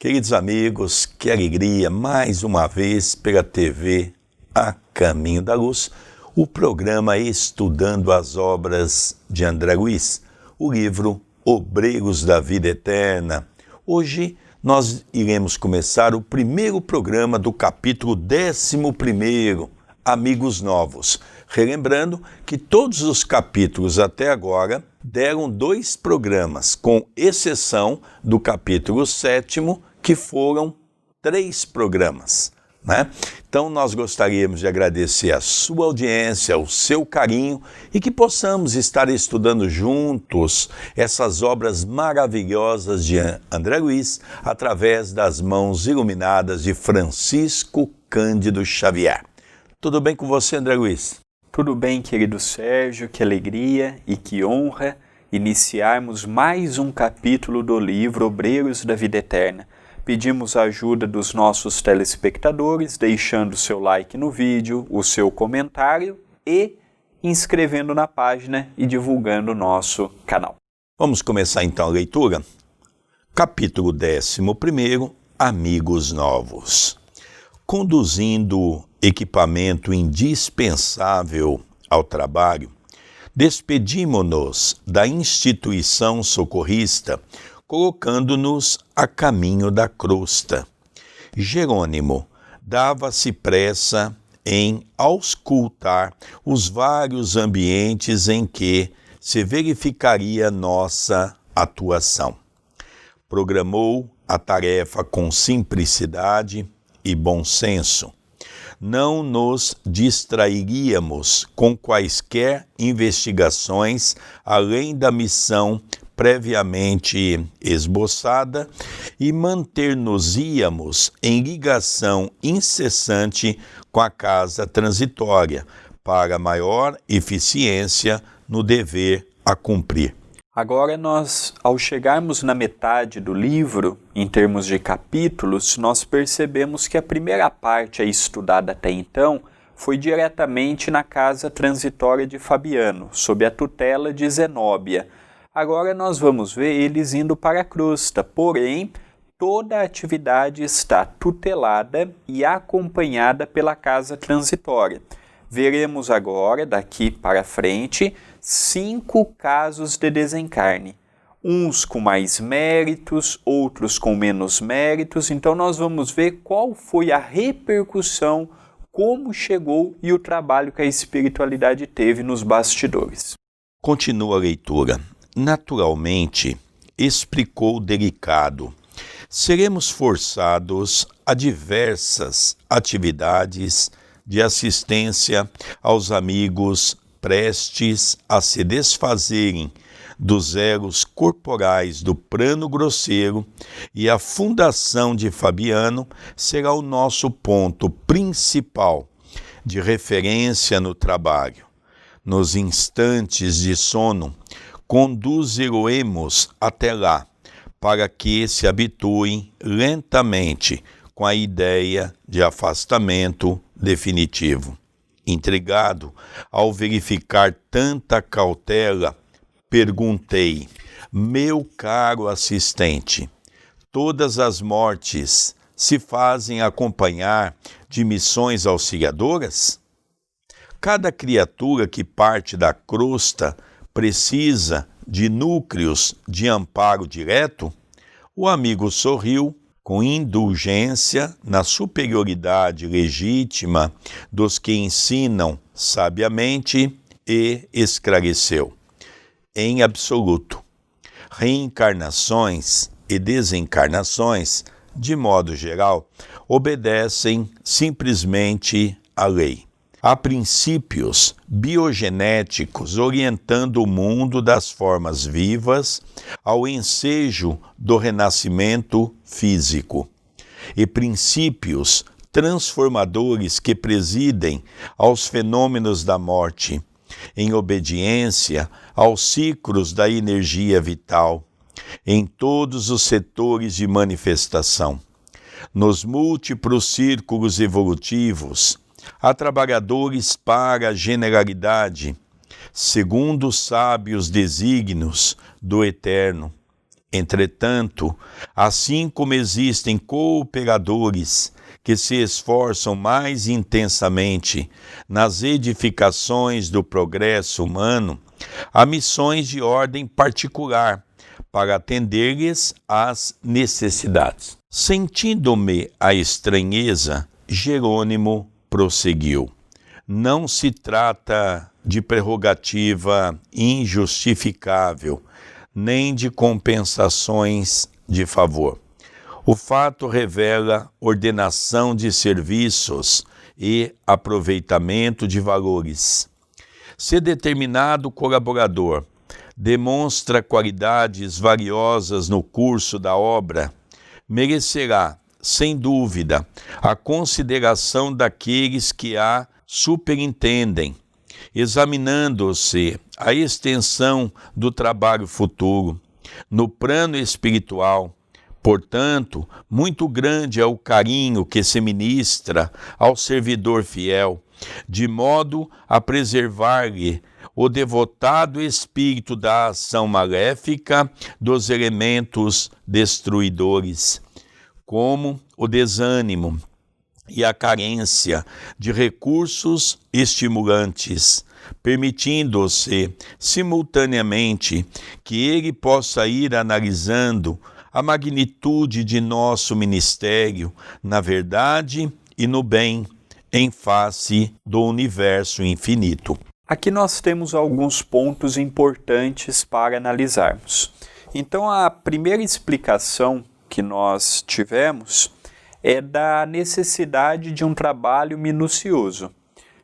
Queridos amigos, que alegria, mais uma vez pela TV A Caminho da Luz, o programa Estudando as Obras de André Luiz, o livro Obreiros da Vida Eterna. Hoje nós iremos começar o primeiro programa do capítulo 11º, Amigos Novos. Relembrando que todos os capítulos até agora deram 2 programas, com exceção do capítulo 7º, que foram 3 programas, né? Então nós gostaríamos de agradecer a sua audiência, o seu carinho e que possamos estar estudando juntos essas obras maravilhosas de André Luiz através das mãos iluminadas de Francisco Cândido Xavier. Tudo bem com você, André Luiz? Tudo bem, querido Sérgio, que alegria e que honra iniciarmos mais um capítulo do livro Obreiros da Vida Eterna. Pedimos a ajuda dos nossos telespectadores, deixando o seu like no vídeo, o seu comentário e inscrevendo na página e divulgando o nosso canal. Vamos começar então a leitura? Capítulo 11º, Amigos Novos. Conduzindo equipamento indispensável ao trabalho, despedimo-nos da instituição socorrista, colocando-nos a caminho da crosta. Jerônimo dava-se pressa em auscultar os vários ambientes em que se verificaria nossa atuação. Programou a tarefa com simplicidade e bom senso. Não nos distrairíamos com quaisquer investigações além da missão previamente esboçada e manter-nos-íamos em ligação incessante com a casa transitória para maior eficiência no dever a cumprir. Agora ao chegarmos na metade do livro, em termos de capítulos, nós percebemos que a primeira parte estudada até então foi diretamente na casa transitória de Fabiano, sob a tutela de Zenóbia. Agora nós vamos ver eles indo para a crosta, porém, toda a atividade está tutelada e acompanhada pela casa transitória. Veremos agora, daqui para frente, 5 casos de desencarne. Uns com mais méritos, outros com menos méritos. Então nós vamos ver qual foi a repercussão, como chegou e o trabalho que a espiritualidade teve nos bastidores. Continua a leitura. Naturalmente, explicou o delicado, seremos forçados a diversas atividades de assistência aos amigos prestes a se desfazerem dos elos corporais do plano grosseiro, e a fundação de Fabiano será o nosso ponto principal de referência no trabalho. Nos instantes de sono, conduziremos até lá, para que se habituem lentamente com a ideia de afastamento definitivo. Intrigado, ao verificar tanta cautela, perguntei: meu caro assistente, todas as mortes se fazem acompanhar de missões auxiliadoras? Cada criatura que parte da crosta precisa de núcleos de amparo direto? O amigo sorriu com indulgência na superioridade legítima dos que ensinam sabiamente e esclareceu: em absoluto, reencarnações e desencarnações, de modo geral, obedecem simplesmente à lei. Há princípios biogenéticos orientando o mundo das formas vivas ao ensejo do renascimento físico, e princípios transformadores que presidem aos fenômenos da morte, em obediência aos ciclos da energia vital, em todos os setores de manifestação. Nos múltiplos círculos evolutivos, há trabalhadores para a generalidade, segundo os sábios desígnios do Eterno, Entretanto, assim como existem cooperadores que se esforçam mais intensamente nas edificações do progresso humano, há missões de ordem particular para atender-lhes às necessidades. Sentindo-me a estranheza, Jerônimo prosseguiu. Não se trata de prerrogativa injustificável, nem de compensações de favor. O fato revela ordenação de serviços e aproveitamento de valores. Se determinado colaborador demonstra qualidades valiosas no curso da obra, merecerá, sem dúvida, a consideração daqueles que a superintendem, examinando-se a extensão do trabalho futuro. No plano espiritual, portanto, muito grande é o carinho que se ministra ao servidor fiel, de modo a preservar-lhe o devotado espírito da ação maléfica dos elementos destruidores, como o desânimo e a carência de recursos estimulantes, permitindo-se simultaneamente que ele possa ir analisando a magnitude de nosso ministério na verdade e no bem, em face do universo infinito. Aqui nós temos alguns pontos importantes para analisarmos. Então, a primeira explicação que nós tivemos é da necessidade de um trabalho minucioso,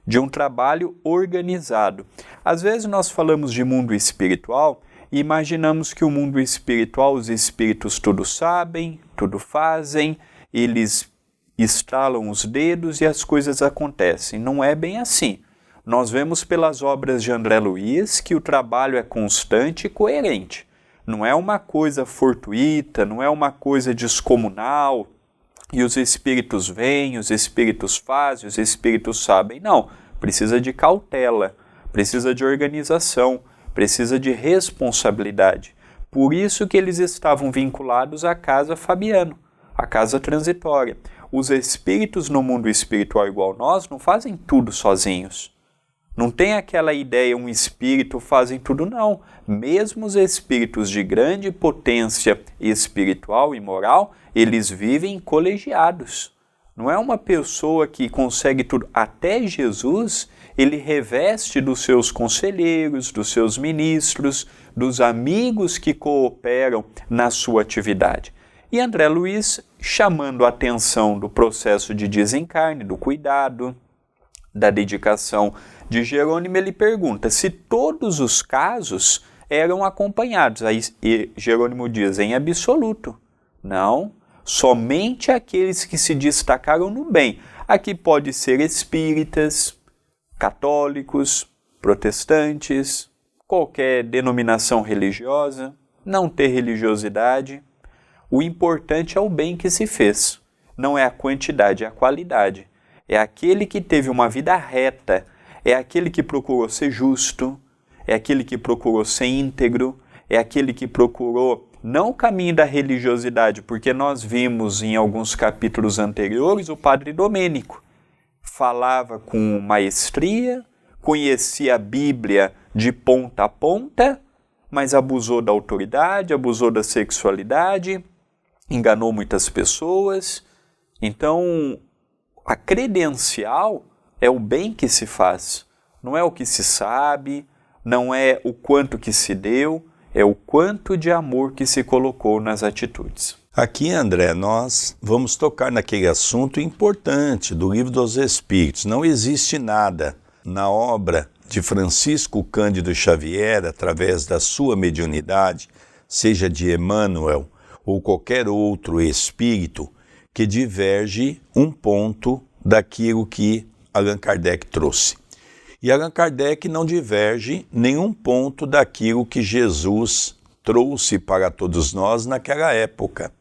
de um trabalho organizado. Às vezes nós falamos de mundo espiritual e imaginamos que o mundo espiritual, os espíritos tudo sabem, tudo fazem, eles estalam os dedos e as coisas acontecem. Não é bem assim. Nós vemos pelas obras de André Luiz que o trabalho é constante e coerente. Não é uma coisa fortuita, não é uma coisa descomunal, e os espíritos vêm, os espíritos fazem, os espíritos sabem. Não, precisa de cautela, precisa de organização, precisa de responsabilidade. Por isso que eles estavam vinculados à casa Fabiano, à casa transitória. Os espíritos no mundo espiritual igual nós não fazem tudo sozinhos. Não tem aquela ideia, um espírito fazem tudo, não. Mesmo os espíritos de grande potência espiritual e moral, eles vivem colegiados. Não é uma pessoa que consegue tudo. Até Jesus, ele reveste dos seus conselheiros, dos seus ministros, dos amigos que cooperam na sua atividade. E André Luiz, chamando a atenção do processo de desencarne, do cuidado, da dedicação de Jerônimo, ele pergunta se todos os casos eram acompanhados. Aí Jerônimo diz, em absoluto, não, somente aqueles que se destacaram no bem. Aqui pode ser espíritas, católicos, protestantes, qualquer denominação religiosa, não ter religiosidade. O importante é o bem que se fez, não é a quantidade, é a qualidade. É aquele que teve uma vida reta, é aquele que procurou ser justo, é aquele que procurou ser íntegro, é aquele que procurou não o caminho da religiosidade, porque nós vimos em alguns capítulos anteriores o padre Domênico. Falava com maestria, conhecia a Bíblia de ponta a ponta, mas abusou da autoridade, abusou da sexualidade, enganou muitas pessoas. Então, a credencial é o bem que se faz, não é o que se sabe, não é o quanto que se deu, é o quanto de amor que se colocou nas atitudes. Aqui, André, nós vamos tocar naquele assunto importante do Livro dos Espíritos. Não existe nada na obra de Francisco Cândido Xavier, através da sua mediunidade, seja de Emmanuel ou qualquer outro espírito, que diverge um ponto daquilo que Allan Kardec trouxe. E Allan Kardec não diverge nenhum ponto daquilo que Jesus trouxe para todos nós naquela época.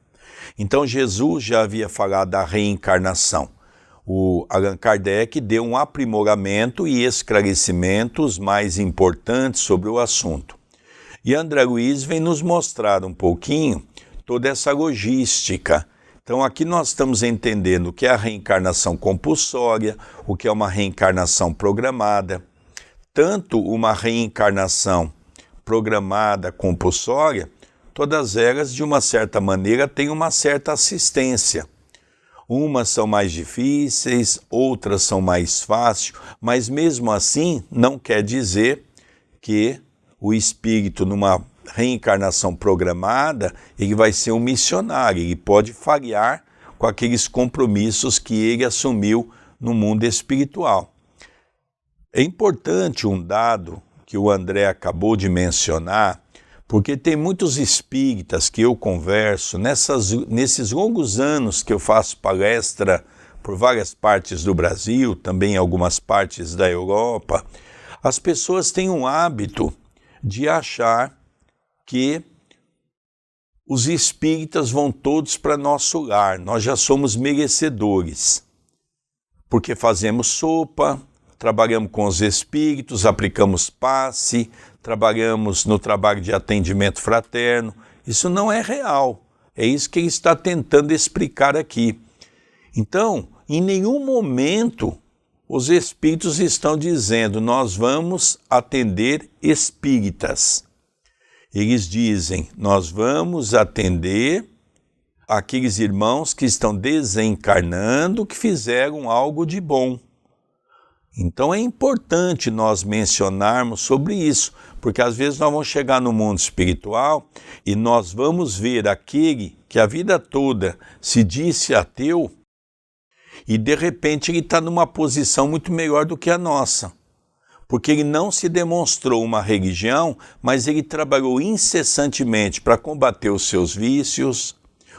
Então Jesus já havia falado da reencarnação. O Allan Kardec deu um aprimoramento e esclarecimentos mais importantes sobre o assunto. E André Luiz vem nos mostrar um pouquinho toda essa logística. Então aqui nós estamos entendendo o que é a reencarnação compulsória, o que é uma reencarnação programada. Tanto uma reencarnação programada, compulsória, todas elas, de uma certa maneira, têm uma certa assistência. Umas são mais difíceis, outras são mais fáceis, mas mesmo assim não quer dizer que o espírito, numa reencarnação programada, ele vai ser um missionário, ele pode falhar com aqueles compromissos que ele assumiu no mundo espiritual. É importante um dado que o André acabou de mencionar, porque tem muitos espíritas que eu converso, nesses longos anos que eu faço palestra por várias partes do Brasil, também em algumas partes da Europa, as pessoas têm um hábito de achar que os espíritas vão todos para nosso lar, nós já somos merecedores, porque fazemos sopa, trabalhamos com os espíritos, aplicamos passe, trabalhamos no trabalho de atendimento fraterno. Isso não é real. É isso que ele está tentando explicar aqui. Então, em nenhum momento os espíritos estão dizendo nós vamos atender espíritas. Eles dizem nós vamos atender aqueles irmãos que estão desencarnando, que fizeram algo de bom. Então é importante nós mencionarmos sobre isso, porque às vezes nós vamos chegar no mundo espiritual e nós vamos ver aquele que a vida toda se disse ateu e de repente ele está numa posição muito melhor do que a nossa, porque ele não se demonstrou uma religião, mas ele trabalhou incessantemente para combater os seus vícios,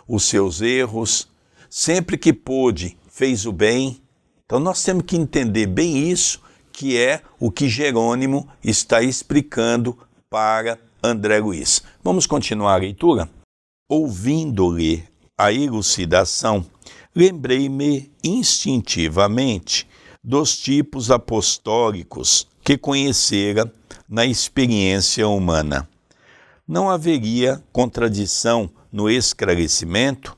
os seus erros, sempre que pôde fez o bem. Então nós temos que entender bem isso, que é o que Jerônimo está explicando para André Luiz. Vamos continuar a leitura? Ouvindo-lhe a elucidação, lembrei-me instintivamente dos tipos apostólicos que conhecera na experiência humana. Não haveria contradição no esclarecimento?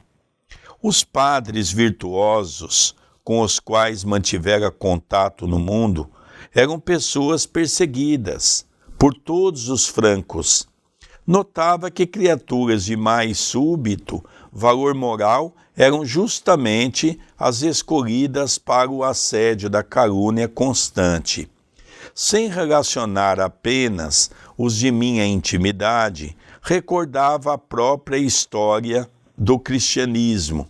Os padres virtuosos com os quais mantivera contato no mundo, eram pessoas perseguidas por todos os francos. Notava que criaturas de mais súbito valor moral eram justamente as escolhidas para o assédio da calúnia constante. Sem relacionar apenas os de minha intimidade, recordava a própria história do cristianismo.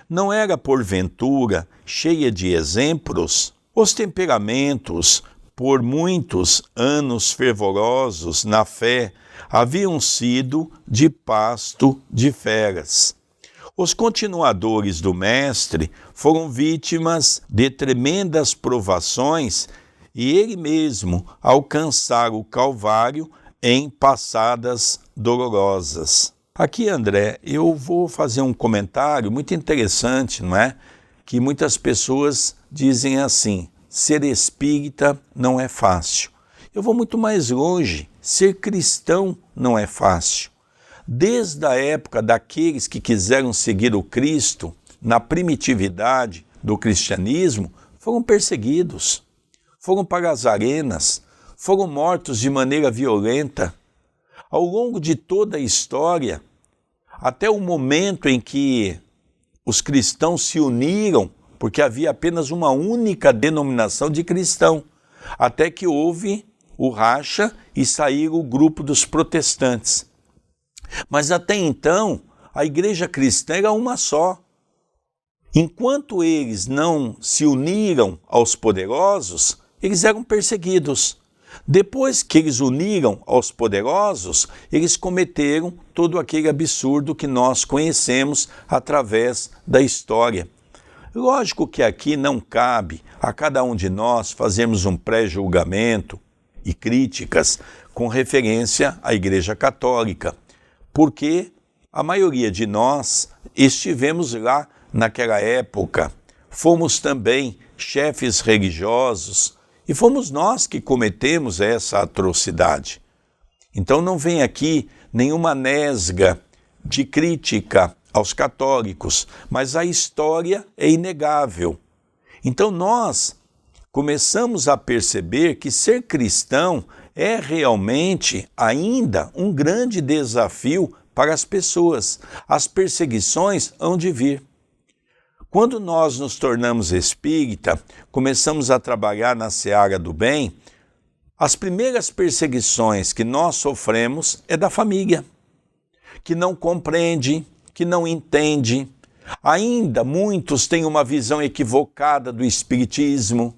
Não era, porventura, cheia de exemplos? Os temperamentos, por muitos anos fervorosos na fé, haviam sido de pasto de feras. Os continuadores do Mestre foram vítimas de tremendas provações e ele mesmo alcançara o Calvário em passadas dolorosas. Aqui, André, eu vou fazer um comentário muito interessante, não é? Que muitas pessoas dizem assim, ser espírita não é fácil. Eu vou muito mais longe, ser cristão não é fácil. Desde a época daqueles que quiseram seguir o Cristo, na primitividade do cristianismo, foram perseguidos, foram para as arenas, foram mortos de maneira violenta. Ao longo de toda a história, até o momento em que os cristãos se uniram, porque havia apenas uma única denominação de cristão, até que houve o racha e saiu o grupo dos protestantes. Mas até então, a igreja cristã era uma só. Enquanto eles não se uniram aos poderosos, eles eram perseguidos. Depois que eles uniram aos poderosos, eles cometeram todo aquele absurdo que nós conhecemos através da história. Lógico que aqui não cabe a cada um de nós fazermos um pré-julgamento e críticas com referência à Igreja Católica, porque a maioria de nós estivemos lá naquela época, fomos também chefes religiosos, e fomos nós que cometemos essa atrocidade. Então não vem aqui nenhuma nesga de crítica aos católicos, mas a história é inegável. Então nós começamos a perceber que ser cristão é realmente ainda um grande desafio para as pessoas. As perseguições hão de vir. Quando nós nos tornamos espírita, começamos a trabalhar na seara do bem, as primeiras perseguições que nós sofremos é da família, que não compreende, que não entende. Ainda muitos têm uma visão equivocada do espiritismo,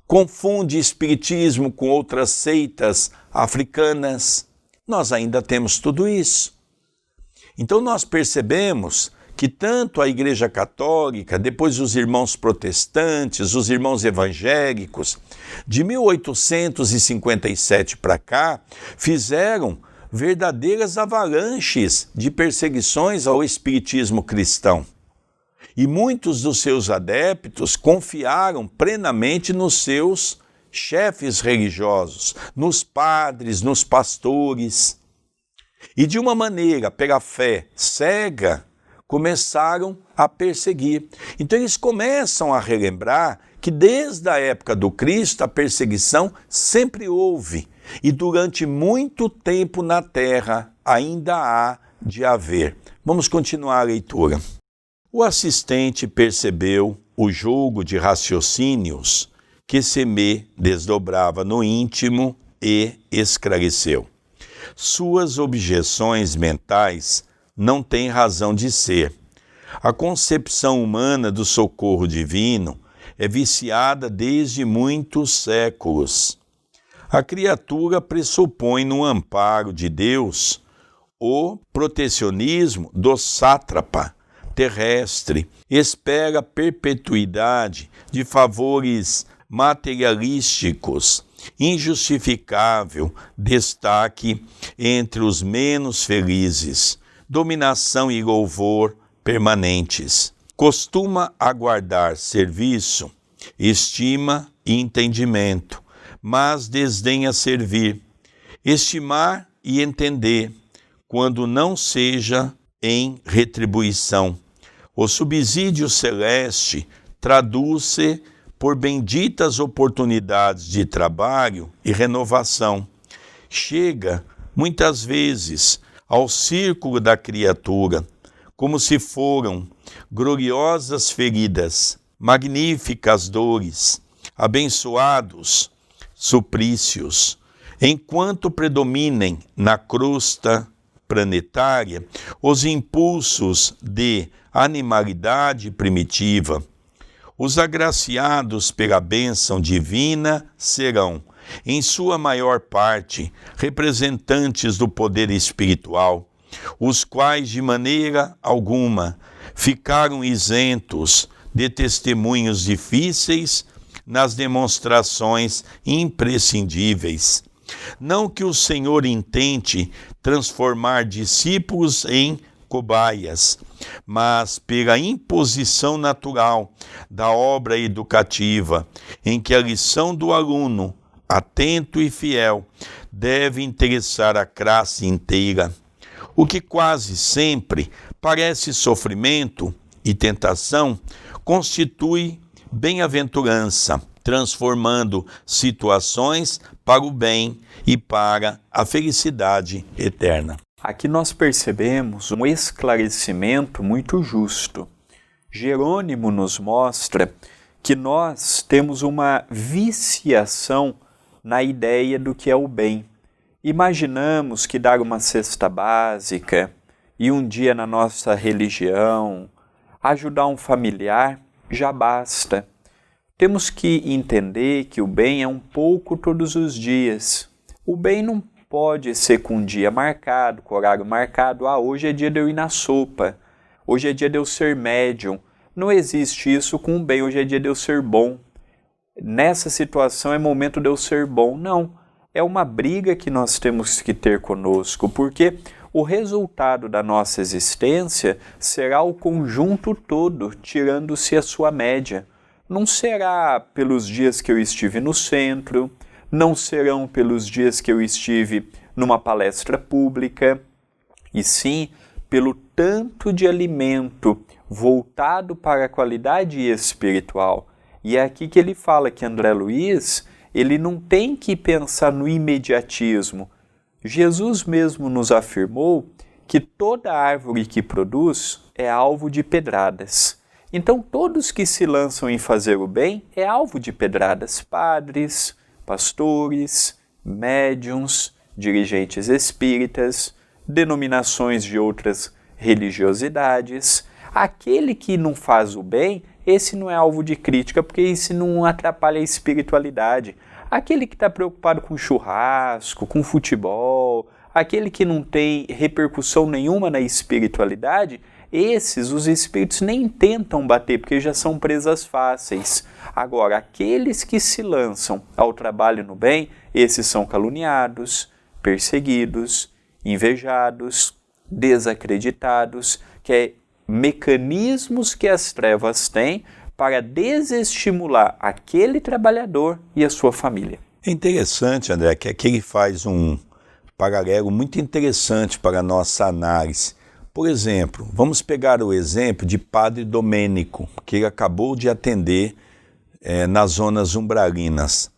confunde espiritismo com outras seitas africanas. Nós ainda temos tudo isso. Então nós percebemos que tanto a Igreja Católica, depois os irmãos protestantes, os irmãos evangélicos, de 1857 para cá, fizeram verdadeiras avalanches de perseguições ao espiritismo cristão. E muitos dos seus adeptos confiaram plenamente nos seus chefes religiosos, nos padres, nos pastores. E de uma maneira, pela fé cega, começaram a perseguir. Então eles começam a relembrar que desde a época do Cristo a perseguição sempre houve e durante muito tempo na Terra ainda há de haver. Vamos continuar a leitura. O assistente percebeu o jogo de raciocínios que Semê desdobrava no íntimo e esclareceu. Suas objeções mentais não têm razão de ser. A concepção humana do socorro divino é viciada desde muitos séculos. A criatura pressupõe no amparo de Deus o protecionismo do sátrapa terrestre, espera perpetuidade de favores materialísticos, injustificável destaque entre os menos felizes, dominação e louvor permanentes. Costuma aguardar serviço, estima e entendimento, mas desdenha servir, estimar e entender, quando não seja em retribuição. O subsídio celeste traduz-se por benditas oportunidades de trabalho e renovação. Chega, muitas vezes, ao círculo da criatura, como se foram gloriosas feridas, magníficas dores, abençoados suplícios, enquanto predominem na crosta planetária os impulsos de animalidade primitiva. Os agraciados pela bênção divina serão, em sua maior parte, representantes do poder espiritual, os quais de maneira alguma ficaram isentos de testemunhos difíceis nas demonstrações imprescindíveis. Não que o Senhor intente transformar discípulos em cobaias, mas pela imposição natural da obra educativa, em que a lição do aluno, atento e fiel, deve interessar a classe inteira, o que quase sempre parece sofrimento e tentação, constitui bem-aventurança, transformando situações para o bem e para a felicidade eterna. Aqui nós percebemos um esclarecimento muito justo. Jerônimo nos mostra que nós temos uma viciação na ideia do que é o bem. Imaginamos que dar uma cesta básica e um dia na nossa religião, ajudar um familiar, já basta. Temos que entender que o bem é um pouco todos os dias. O bem não pode ser com um dia marcado, com horário marcado. Hoje é dia de eu ir na sopa. Hoje é dia de eu ser médium. Não existe isso com o bem. Hoje é dia de eu ser bom. Nessa situação é momento de eu ser bom. Não. É uma briga que nós temos que ter conosco, porque o resultado da nossa existência será o conjunto todo, tirando-se a sua média. Não será pelos dias que eu estive no centro, não serão pelos dias que eu estive numa palestra pública, e sim pelo tanto de alimento voltado para a qualidade espiritual. E é aqui que ele fala que André Luiz, ele não tem que pensar no imediatismo. Jesus mesmo nos afirmou que toda árvore que produz é alvo de pedradas. Então, todos que se lançam em fazer o bem é alvo de pedradas. Padres, pastores, médiuns, dirigentes espíritas, denominações de outras religiosidades. Aquele que não faz o bem, esse não é alvo de crítica, porque isso não atrapalha a espiritualidade. Aquele que está preocupado com churrasco, com futebol, aquele que não tem repercussão nenhuma na espiritualidade, esses, os espíritos nem tentam bater, porque já são presas fáceis. Agora, aqueles que se lançam ao trabalho no bem, esses são caluniados, perseguidos, invejados, desacreditados, que é mecanismos que as trevas têm para desestimular aquele trabalhador e a sua família. É interessante, André, que aqui ele faz um paralelo muito interessante para a nossa análise. Por exemplo, vamos pegar o exemplo de Padre Domênico, que ele acabou de atender nas zonas umbralinas.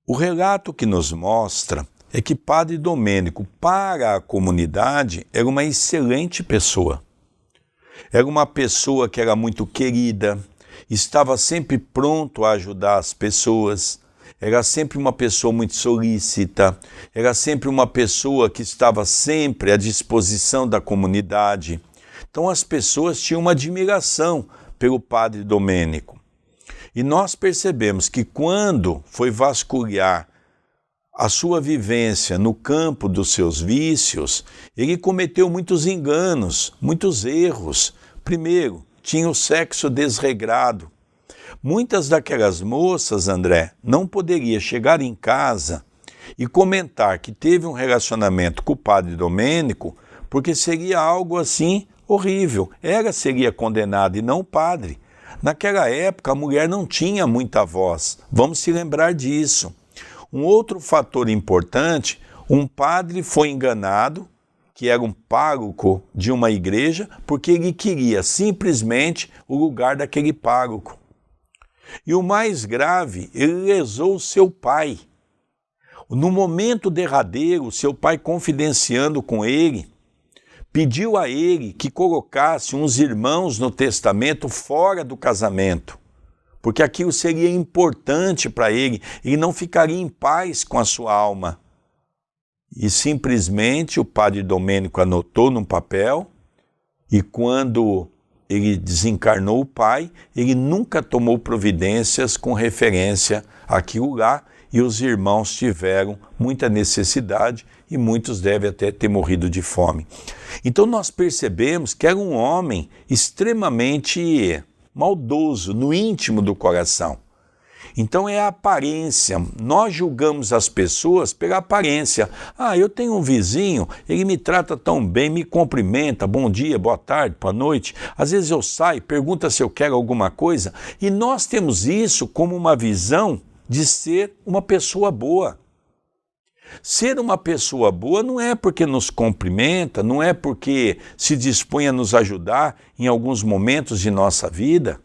O relato que nos mostra é que Padre Domênico, para a comunidade, era uma excelente pessoa. Era uma pessoa que era muito querida, estava sempre pronto a ajudar as pessoas, era sempre uma pessoa muito solícita, era sempre uma pessoa que estava sempre à disposição da comunidade. Então as pessoas tinham uma admiração pelo Padre Domênico. E nós percebemos que quando foi vasculhar a sua vivência no campo dos seus vícios, ele cometeu muitos enganos, muitos erros. Primeiro, tinha o sexo desregrado. Muitas daquelas moças, André, não poderia chegar em casa e comentar que teve um relacionamento com o Padre Domênico, porque seria algo assim horrível. Ela seria condenada e não o padre. Naquela época, a mulher não tinha muita voz. Vamos se lembrar disso. Um outro fator importante, um padre foi enganado, que era um pároco de uma igreja, porque ele queria simplesmente o lugar daquele pároco. E o mais grave, ele lesou seu pai. No momento derradeiro, seu pai, confidenciando com ele, pediu a ele que colocasse uns irmãos no testamento fora do casamento, porque aquilo seria importante para ele não ficaria em paz com a sua alma. E simplesmente o Padre Domênico anotou num papel, e quando ele desencarnou o pai, ele nunca tomou providências com referência àquilo lá, e os irmãos tiveram muita necessidade e muitos devem até ter morrido de fome. Então nós percebemos que era um homem extremamente maldoso no íntimo do coração. Então é a aparência, nós julgamos as pessoas pela aparência. Ah, eu tenho um vizinho, ele me trata tão bem, me cumprimenta, bom dia, boa tarde, boa noite. Às vezes eu saio, pergunta se eu quero alguma coisa, e nós temos isso como uma visão de ser uma pessoa boa. Ser uma pessoa boa não é porque nos cumprimenta, não é porque se dispõe a nos ajudar em alguns momentos de nossa vida.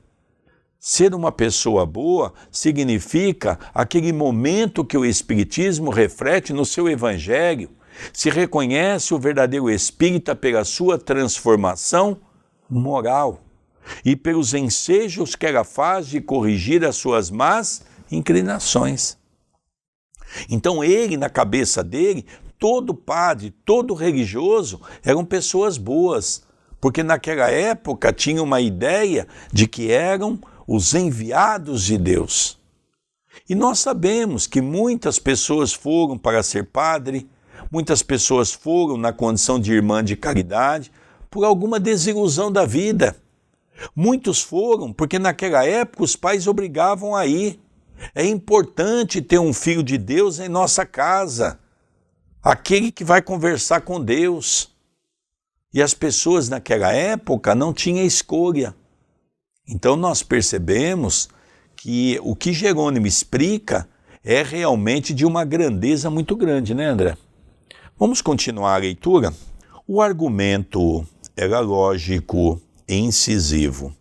Ser uma pessoa boa significa aquele momento que o Espiritismo reflete no seu Evangelho. Se reconhece o verdadeiro espírita pela sua transformação moral e pelos ensejos que ela faz de corrigir as suas más inclinações. Então ele, na cabeça dele, todo padre, todo religioso eram pessoas boas, porque naquela época tinha uma ideia de que eram os enviados de Deus. E nós sabemos que muitas pessoas foram para ser padre, muitas pessoas foram na condição de irmã de caridade, por alguma desilusão da vida. Muitos foram porque naquela época os pais obrigavam a ir. É importante ter um filho de Deus em nossa casa, aquele que vai conversar com Deus. E as pessoas naquela época não tinham escolha. Então nós percebemos que o que Jerônimo explica é realmente de uma grandeza muito grande, né, André? Vamos continuar a leitura? O argumento era lógico e incisivo.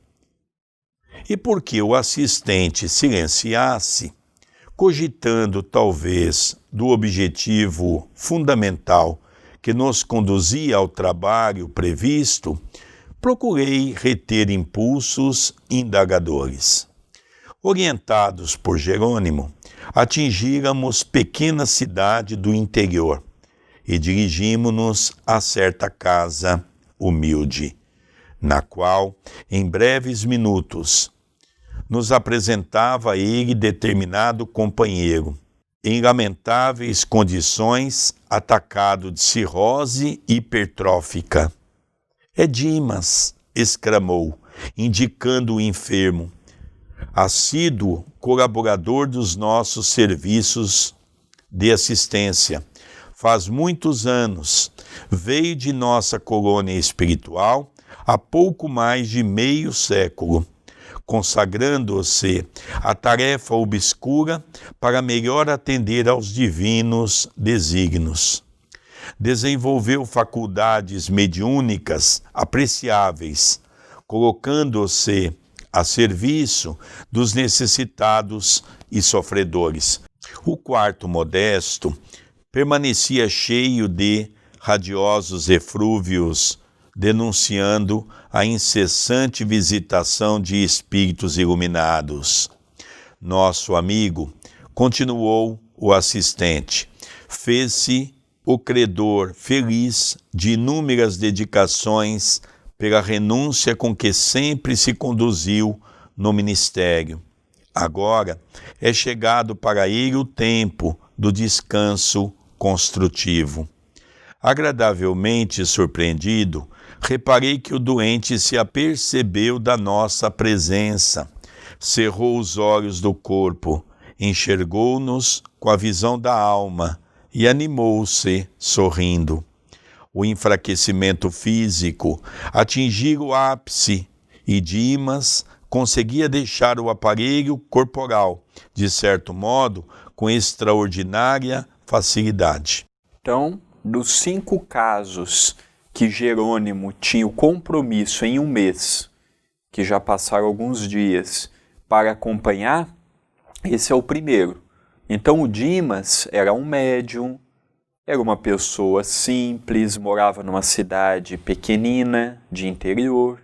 E porque o assistente silenciasse, cogitando talvez do objetivo fundamental que nos conduzia ao trabalho previsto, procurei reter impulsos indagadores. Orientados por Jerônimo, atingíramos pequena cidade do interior e dirigimos-nos a certa casa humilde, na qual, em breves minutos, nos apresentava ele determinado companheiro, em lamentáveis condições, atacado de cirrose hipertrófica. É Dimas, exclamou, indicando o enfermo, assíduo colaborador dos nossos serviços de assistência. Faz muitos anos, veio de nossa colônia espiritual há pouco mais de meio século, consagrando-se à tarefa obscura para melhor atender aos divinos desígnios. Desenvolveu faculdades mediúnicas apreciáveis, colocando-se a serviço dos necessitados e sofredores. O quarto modesto permanecia cheio de radiosos eflúvios, denunciando a incessante visitação de espíritos iluminados. Nosso amigo, continuou o assistente, fez-se o credor feliz de inúmeras dedicações pela renúncia com que sempre se conduziu no ministério. Agora é chegado para ele o tempo do descanso construtivo. Agradavelmente surpreendido, reparei que o doente se apercebeu da nossa presença, cerrou os olhos do corpo, enxergou-nos com a visão da alma e animou-se sorrindo. O enfraquecimento físico atingira o ápice e Dimas conseguia deixar o aparelho corporal, de certo modo, com extraordinária facilidade. Então, dos 5 casos que Jerônimo tinha o compromisso em um mês, que já passaram alguns dias, para acompanhar, esse é o primeiro. Então o Dimas era um médium, era uma pessoa simples, morava numa cidade pequenina, de interior,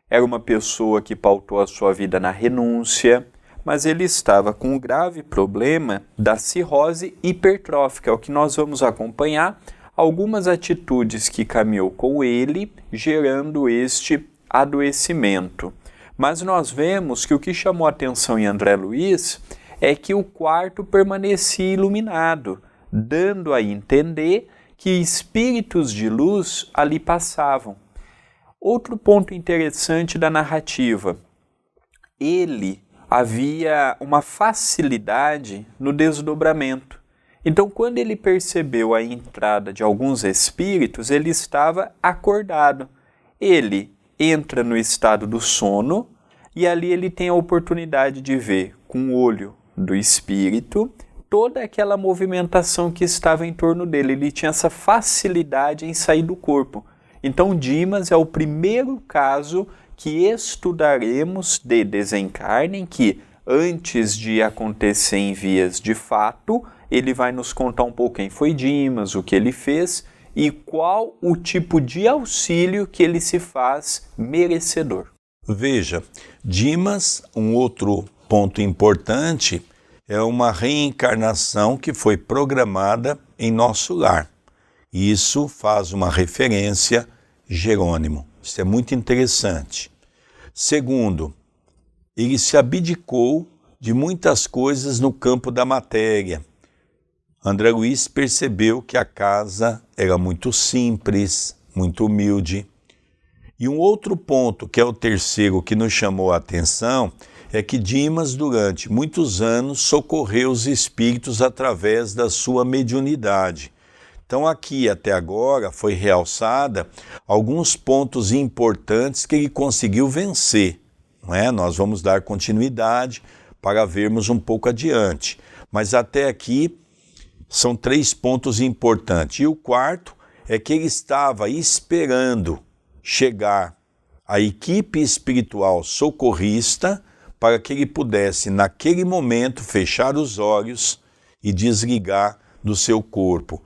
era uma pessoa que pautou a sua vida na renúncia, mas ele estava com um grave problema da cirrose hipertrófica, o que nós vamos acompanhar algumas atitudes que caminhou com ele, gerando este adoecimento. Mas nós vemos que o que chamou a atenção em André Luiz é que o quarto permanecia iluminado, dando a entender que espíritos de luz ali passavam. Outro ponto interessante da narrativa, ele havia uma facilidade no desdobramento. Então, quando ele percebeu a entrada de alguns espíritos, ele estava acordado. Ele entra no estado do sono e ali ele tem a oportunidade de ver com o olho do espírito toda aquela movimentação que estava em torno dele. Ele tinha essa facilidade em sair do corpo. Então, Dimas é o primeiro caso que estudaremos de desencarne, em que, antes de acontecer em vias de fato, ele vai nos contar um pouco quem foi Dimas, o que ele fez e qual o tipo de auxílio que ele se faz merecedor. Veja, Dimas, um outro ponto importante, é uma reencarnação que foi programada em nosso lar. Isso faz uma referência a Jerônimo. Isso é muito interessante. Segundo, ele se abdicou de muitas coisas no campo da matéria. André Luiz percebeu que a casa era muito simples, muito humilde. E um outro ponto, que é o terceiro que nos chamou a atenção, é que Dimas, durante muitos anos, socorreu os espíritos através da sua mediunidade. Então, aqui até agora foi realçada alguns pontos importantes que ele conseguiu vencer. Não é? Nós vamos dar continuidade para vermos um pouco adiante. Mas até aqui São 3 pontos importantes. E o quarto é que ele estava esperando chegar a equipe espiritual socorrista para que ele pudesse, naquele momento, fechar os olhos e desligar do seu corpo.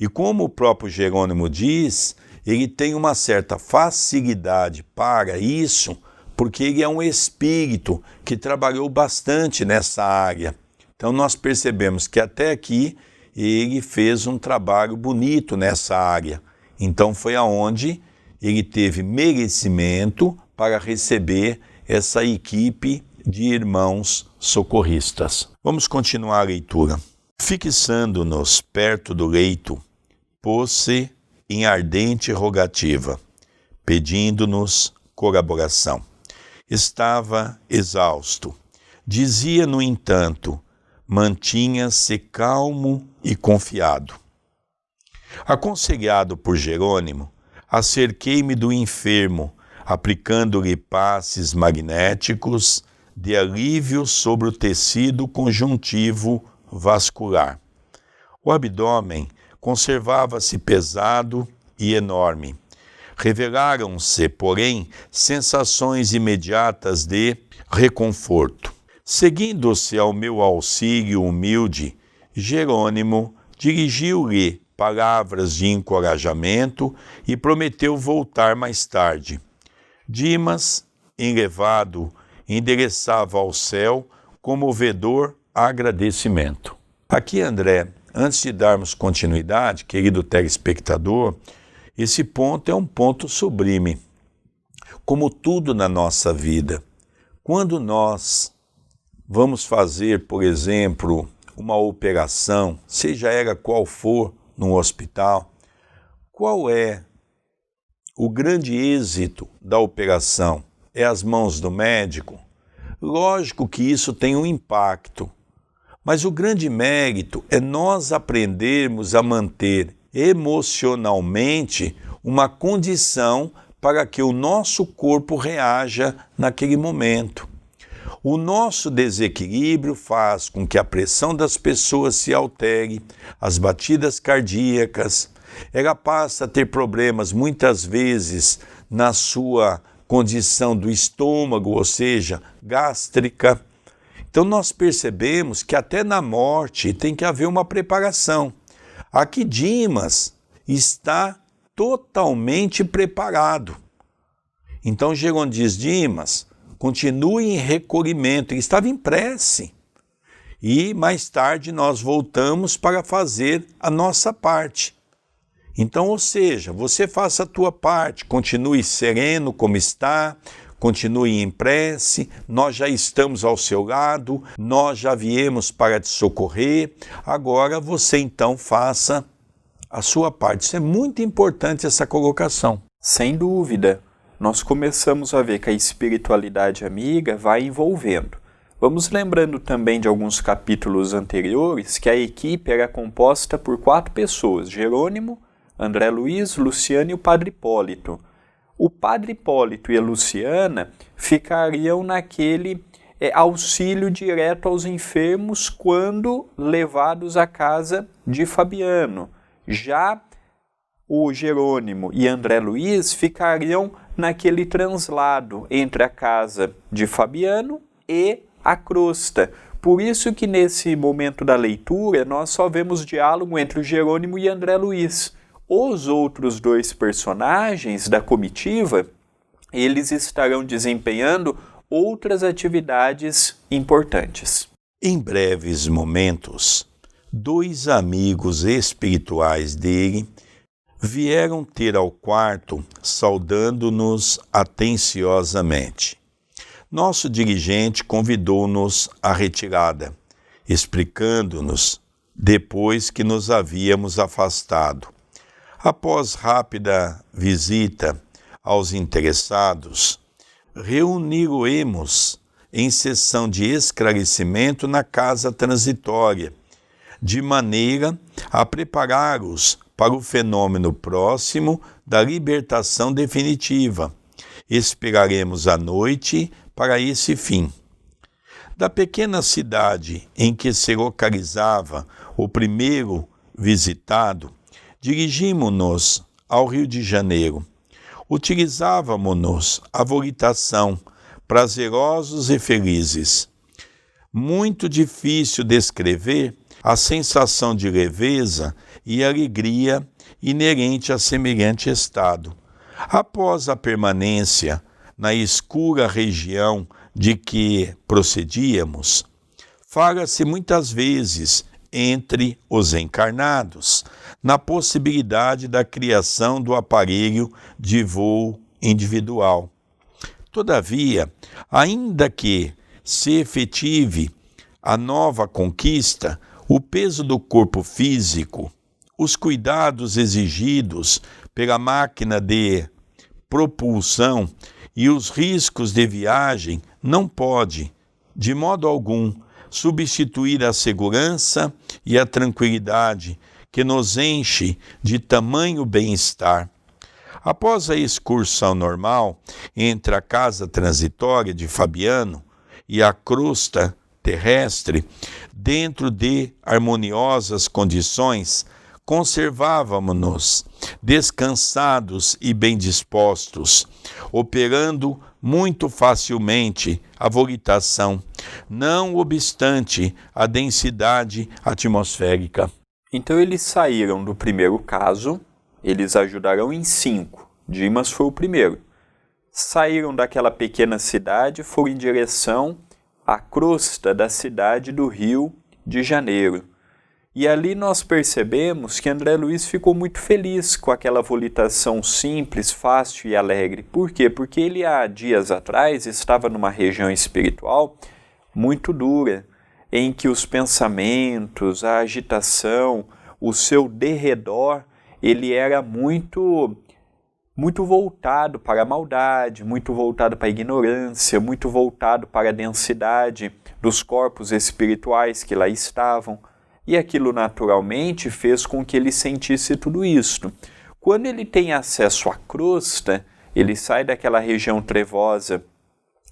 E como o próprio Jerônimo diz, ele tem uma certa facilidade para isso, porque ele é um espírito que trabalhou bastante nessa área. Então nós percebemos que até aqui ele fez um trabalho bonito nessa área. Então foi aonde ele teve merecimento para receber essa equipe de irmãos socorristas. Vamos continuar a leitura. Fixando-nos perto do leito, pôs-se em ardente rogativa, pedindo-nos colaboração. Estava exausto. Dizia, no entanto, mantinha-se calmo e confiado. Aconselhado por Jerônimo, acerquei-me do enfermo, aplicando-lhe passes magnéticos de alívio sobre o tecido conjuntivo vascular. O abdômen conservava-se pesado e enorme. Revelaram-se, porém, sensações imediatas de reconforto. Seguindo-se ao meu auxílio humilde, Jerônimo dirigiu-lhe palavras de encorajamento e prometeu voltar mais tarde. Dimas, enlevado, endereçava ao céu comovedor agradecimento. Aqui, André, antes de darmos continuidade, querido telespectador, esse ponto é um ponto sublime. Como tudo na nossa vida, quando nós vamos fazer, por exemplo, uma operação, seja ela qual for, num hospital, qual é o grande êxito da operação? É as mãos do médico? Lógico que isso tem um impacto, mas o grande mérito é nós aprendermos a manter emocionalmente uma condição para que o nosso corpo reaja naquele momento. O nosso desequilíbrio faz com que a pressão das pessoas se altere, as batidas cardíacas, ela passa a ter problemas muitas vezes na sua condição do estômago, ou seja, gástrica. Então nós percebemos que até na morte tem que haver uma preparação. Aqui Dimas está totalmente preparado. Então Jerônimo diz, Dimas, continue em recolhimento. Ele estava em prece. E mais tarde nós voltamos para fazer a nossa parte. Então, ou seja, você faça a tua parte, continue sereno como está, continue em prece, nós já estamos ao seu lado, nós já viemos para te socorrer, agora você então faça a sua parte. Isso é muito importante, essa colocação. Sem dúvida, nós começamos a ver que a espiritualidade amiga vai envolvendo. Vamos lembrando também de alguns capítulos anteriores que a equipe era composta por 4 pessoas, Jerônimo, André Luiz, Luciana e o Padre Hipólito. O Padre Hipólito e a Luciana ficariam naquele auxílio direto aos enfermos quando levados à casa de Fabiano. Já o Jerônimo e André Luiz ficariam naquele translado entre a casa de Fabiano e a crosta. Por isso que nesse momento da leitura nós só vemos diálogo entre o Jerônimo e André Luiz. Os outros 2 personagens da comitiva, eles estarão desempenhando outras atividades importantes. Em breves momentos, 2 amigos espirituais dele vieram ter ao quarto, saudando-nos atenciosamente. Nosso dirigente convidou-nos à retirada, explicando-nos depois que nos havíamos afastado. Após rápida visita aos interessados, reuni-los em sessão de esclarecimento na casa transitória, de maneira a prepará-los para o fenômeno próximo da libertação definitiva. Esperaremos a noite para esse fim. Da pequena cidade em que se localizava o primeiro visitado, dirigimos-nos ao Rio de Janeiro. Utilizávamos a volitação, prazerosos e felizes. Muito difícil descrever a sensação de leveza e alegria inerente a semelhante estado. Após a permanência na escura região de que procedíamos, fala-se muitas vezes entre os encarnados na possibilidade da criação do aparelho de voo individual. Todavia, ainda que se efetive a nova conquista, o peso do corpo físico, os cuidados exigidos pela máquina de propulsão e os riscos de viagem não pode, de modo algum, substituir a segurança e a tranquilidade que nos enche de tamanho bem-estar. Após a excursão normal entre a casa transitória de Fabiano e a crosta terrestre, dentro de harmoniosas condições, conservávamos-nos descansados e bem dispostos, operando muito facilmente a volitação, não obstante a densidade atmosférica. Então eles saíram do primeiro caso, eles ajudaram em 5, Dimas foi o primeiro. Saíram daquela pequena cidade, foram em direção à crosta da cidade do Rio de Janeiro. E ali nós percebemos que André Luiz ficou muito feliz com aquela volitação simples, fácil e alegre. Por quê? Porque ele há dias atrás estava numa região espiritual muito dura, em que os pensamentos, a agitação, o seu derredor, ele era muito voltado para a maldade, muito voltado para a ignorância, muito voltado para a densidade dos corpos espirituais que lá estavam. E aquilo naturalmente fez com que ele sentisse tudo isto. Quando ele tem acesso à crosta, ele sai daquela região trevosa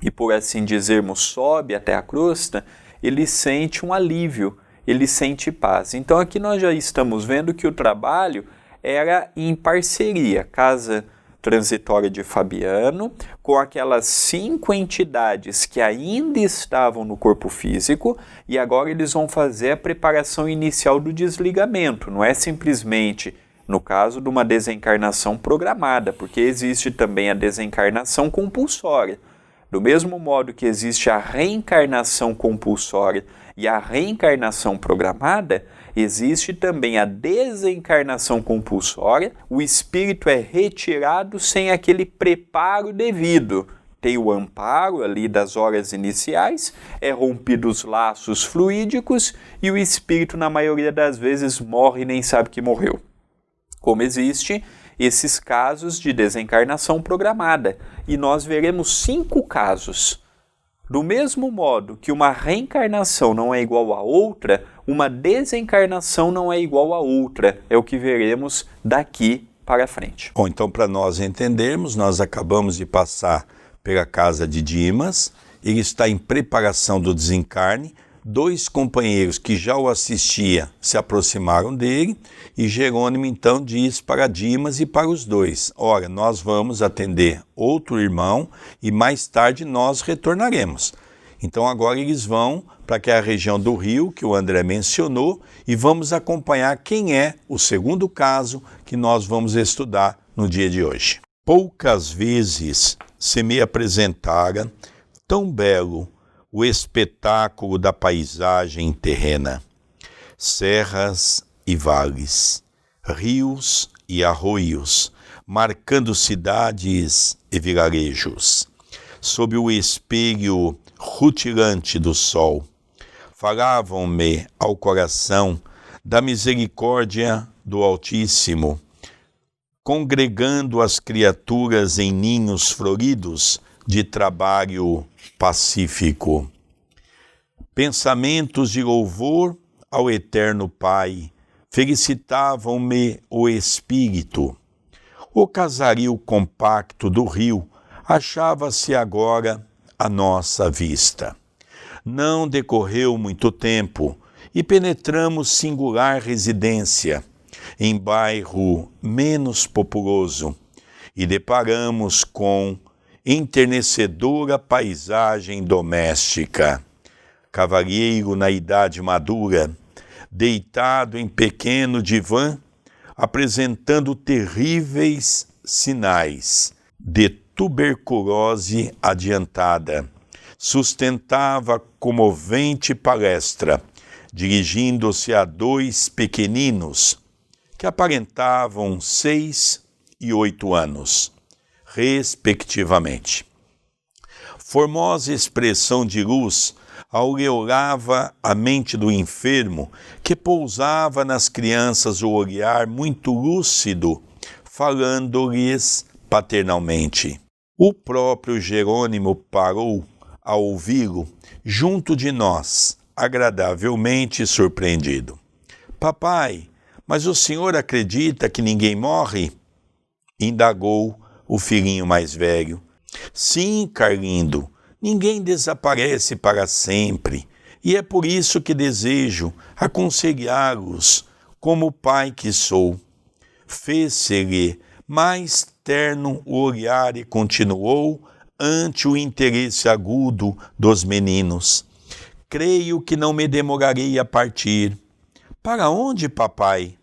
e, por assim dizermos, sobe até a crosta, ele sente um alívio, ele sente paz. Então aqui nós já estamos vendo que o trabalho era em parceria, Casa Transitória de Fabiano, com aquelas 5 entidades que ainda estavam no corpo físico, e agora eles vão fazer a preparação inicial do desligamento. Não é simplesmente no caso de uma desencarnação programada, porque existe também a desencarnação compulsória. Do mesmo modo que existe a reencarnação compulsória e a reencarnação programada, existe também a desencarnação compulsória. O espírito é retirado sem aquele preparo devido. Tem o amparo ali das horas iniciais, é rompido os laços fluídicos e o espírito, na maioria das vezes, morre e nem sabe que morreu. Como existe esses casos de desencarnação programada. E nós veremos 5 casos. Do mesmo modo que uma reencarnação não é igual a outra, uma desencarnação não é igual a outra. É o que veremos daqui para frente. Bom, então para nós entendermos, nós acabamos de passar pela casa de Dimas, ele está em preparação do desencarne, 2 companheiros que já o assistiam se aproximaram dele e Jerônimo então diz para Dimas e para os 2, ora, nós vamos atender outro irmão e mais tarde nós retornaremos. Então agora eles vão para aquela região do Rio que o André mencionou e vamos acompanhar quem é o segundo caso que nós vamos estudar no dia de hoje. Poucas vezes se me apresentara tão belo o espetáculo da paisagem terrena, serras e vales, rios e arroios, marcando cidades e vilarejos, sob o espelho rutilante do sol. Falavam-me ao coração da misericórdia do Altíssimo, congregando as criaturas em ninhos floridos de trabalho pacífico. Pensamentos de louvor ao Eterno Pai felicitavam-me o espírito. O casario compacto do rio achava-se agora à nossa vista. Não decorreu muito tempo e penetramos singular residência, em bairro menos populoso, e deparamos com enternecedora paisagem doméstica. Cavalheiro na idade madura, deitado em pequeno divã, apresentando terríveis sinais de tuberculose adiantada, sustentava comovente palestra, dirigindo-se a 2 pequeninos, que aparentavam 6 e 8 anos, respectivamente. Formosa expressão de luz aureolava a mente do enfermo, que pousava nas crianças o olhar muito lúcido, falando-lhes paternalmente. O próprio Jerônimo parou a ouvi-lo junto de nós, agradavelmente surpreendido. Papai, mas o senhor acredita que ninguém morre? Indagou o filhinho mais velho. Sim, Carlindo, ninguém desaparece para sempre, e é por isso que desejo aconselhá-los como pai que sou. Fez-se-lhe mais terno o olhar e continuou ante o interesse agudo dos meninos. Creio que não me demorarei a partir. Para onde, papai?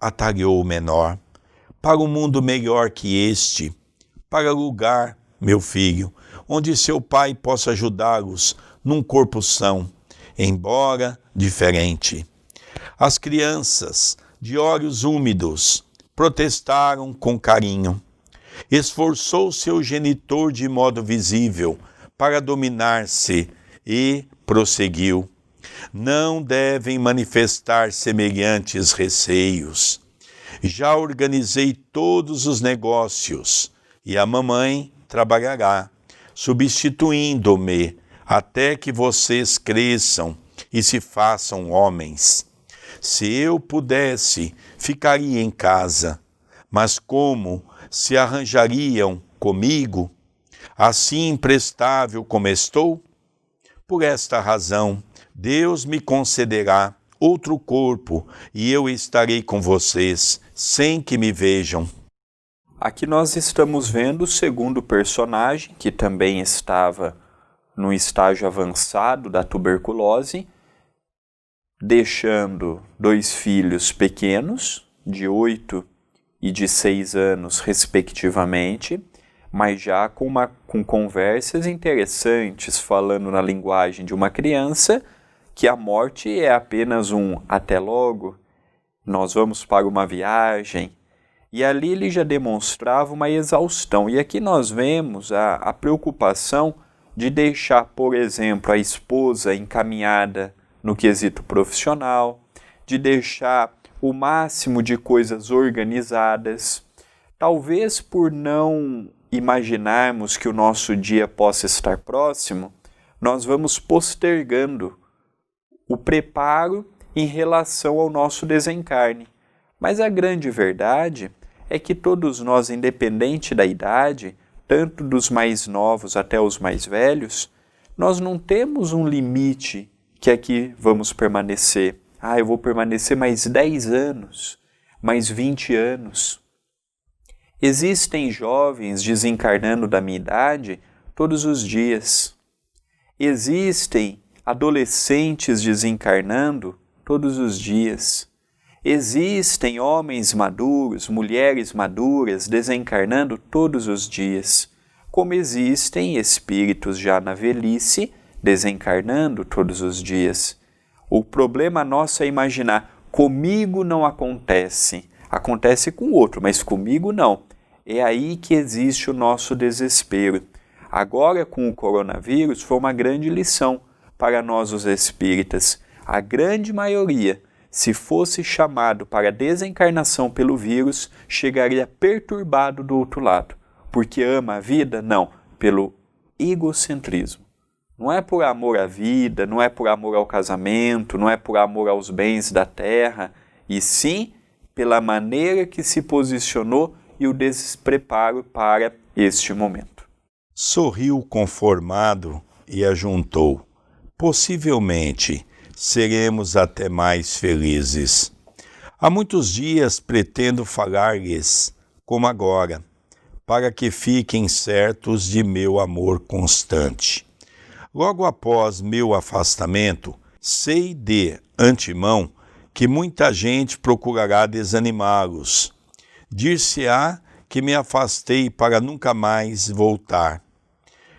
Atalhou o menor. Para um mundo melhor que este. Para lugar, meu filho, onde seu pai possa ajudá-los num corpo são, embora diferente. As crianças, de olhos úmidos, protestaram com carinho. Esforçou-se o genitor de modo visível para dominar-se e prosseguiu. Não devem manifestar semelhantes receios. Já organizei todos os negócios e a mamãe trabalhará, substituindo-me até que vocês cresçam e se façam homens. Se eu pudesse, ficaria em casa, mas como se arranjariam comigo, assim imprestável como estou? Por esta razão, Deus me concederá outro corpo e eu estarei com vocês, sem que me vejam. Aqui nós estamos vendo o segundo personagem, que também estava no estágio avançado da tuberculose, deixando 2 filhos pequenos, de 8 e de 6 anos, respectivamente, mas já com conversas interessantes, falando na linguagem de uma criança, que a morte é apenas um até logo, nós vamos para uma viagem. E ali ele já demonstrava uma exaustão. E aqui nós vemos a preocupação de deixar, por exemplo, a esposa encaminhada no quesito profissional, de deixar o máximo de coisas organizadas. Talvez por não imaginarmos que o nosso dia possa estar próximo, nós vamos postergando o preparo em relação ao nosso desencarne. Mas a grande verdade é que todos nós, independente da idade, tanto dos mais novos até os mais velhos, nós não temos um limite que aqui vamos permanecer. Eu vou permanecer mais 10 anos, mais 20 anos. Existem jovens desencarnando da minha idade todos os dias. Existem adolescentes desencarnando todos os dias. Existem homens maduros, mulheres maduras desencarnando todos os dias, como existem espíritos já na velhice desencarnando todos os dias. O problema nosso é imaginar, comigo não acontece, acontece com o outro, mas comigo não. É aí que existe o nosso desespero. Agora, com o coronavírus, foi uma grande lição para nós os espíritas. A grande maioria, se fosse chamado para a desencarnação pelo vírus, chegaria perturbado do outro lado. Porque ama a vida? Não, pelo egocentrismo. Não é por amor à vida, não é por amor ao casamento, não é por amor aos bens da terra, e sim pela maneira que se posicionou e o despreparo para este momento. Sorriu conformado e ajuntou. Possivelmente, seremos até mais felizes. Há muitos dias pretendo falar-lhes, como agora, para que fiquem certos de meu amor constante. Logo após meu afastamento, sei de antemão que muita gente procurará desanimá-los. Dir-se-á que me afastei para nunca mais voltar,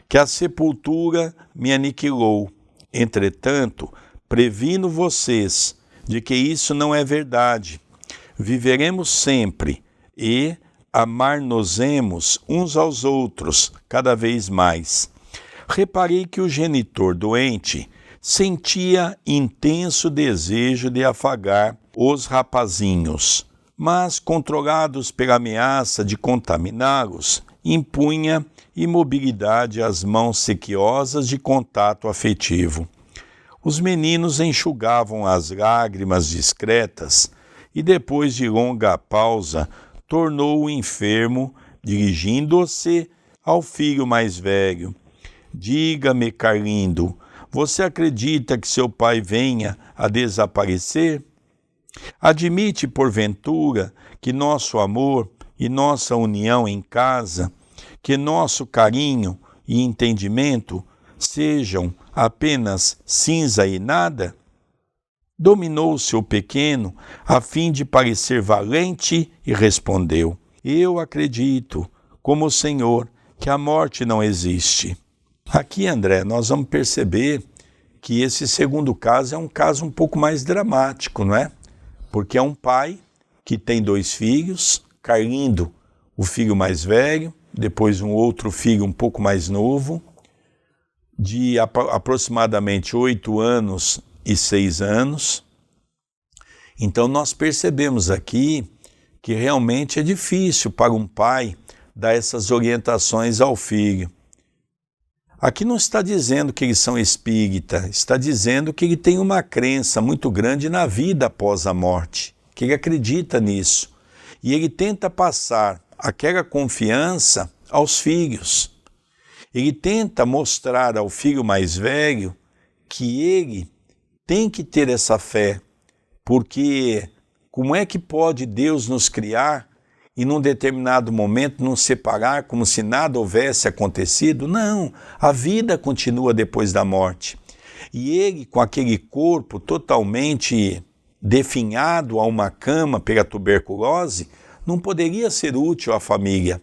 que a sepultura me aniquilou. Entretanto, previno vocês de que isso não é verdade. Viveremos sempre e amar-nos-emos uns aos outros cada vez mais. Reparei que o genitor doente sentia intenso desejo de afagar os rapazinhos, mas, controlados pela ameaça de contaminá-los, impunha imobilidade às mãos sequiosas de contato afetivo. Os meninos enxugavam as lágrimas discretas e, depois de longa pausa, tornou o enfermo, dirigindo-se ao filho mais velho. Diga-me, Carlindo, você acredita que seu pai venha a desaparecer? Admite, porventura, que nosso amor e nossa união em casa, que nosso carinho e entendimento sejam apenas cinza e nada? Dominou-se o pequeno, a fim de parecer valente, e respondeu: eu acredito, como o Senhor, que a morte não existe. Aqui, André, nós vamos perceber que esse segundo caso é um caso um pouco mais dramático, não é? Porque é um pai que tem 2 filhos, Carlindo, o filho mais velho, depois um outro filho um pouco mais novo, de aproximadamente 8 anos e 6 anos. Então nós percebemos aqui que realmente é difícil para um pai dar essas orientações ao filho. Aqui não está dizendo que eles são espíritas, está dizendo que ele tem uma crença muito grande na vida após a morte, que ele acredita nisso. E ele tenta passar aquela confiança aos filhos. Ele tenta mostrar ao filho mais velho que ele tem que ter essa fé, porque como é que pode Deus nos criar e num determinado momento nos separar como se nada houvesse acontecido? Não, a vida continua depois da morte. E ele, com aquele corpo totalmente definhado a uma cama pela tuberculose, não poderia ser útil à família,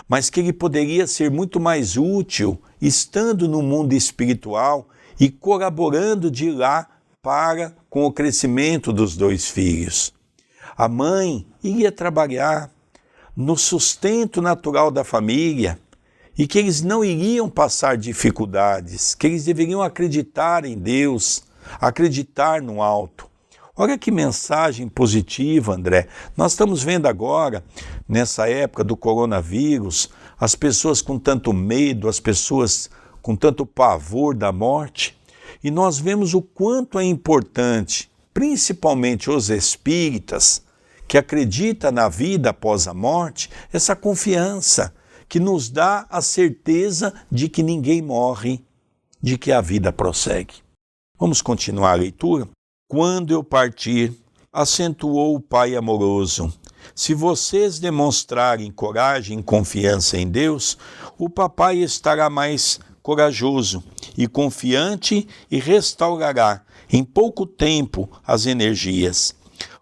mas que ele poderia ser muito mais útil estando no mundo espiritual e colaborando de lá para com o crescimento dos 2 filhos. A mãe iria trabalhar no sustento natural da família e que eles não iriam passar dificuldades, que eles deveriam acreditar em Deus, acreditar no alto. Olha que mensagem positiva, André. Nós estamos vendo agora, nessa época do coronavírus, as pessoas com tanto medo, as pessoas com tanto pavor da morte, e nós vemos o quanto é importante, principalmente os espíritas, que acreditam na vida após a morte, essa confiança que nos dá a certeza de que ninguém morre, de que a vida prossegue. Vamos continuar a leitura? Quando eu partir, acentuou o pai amoroso, se vocês demonstrarem coragem e confiança em Deus, o papai estará mais corajoso e confiante e restaurará em pouco tempo as energias.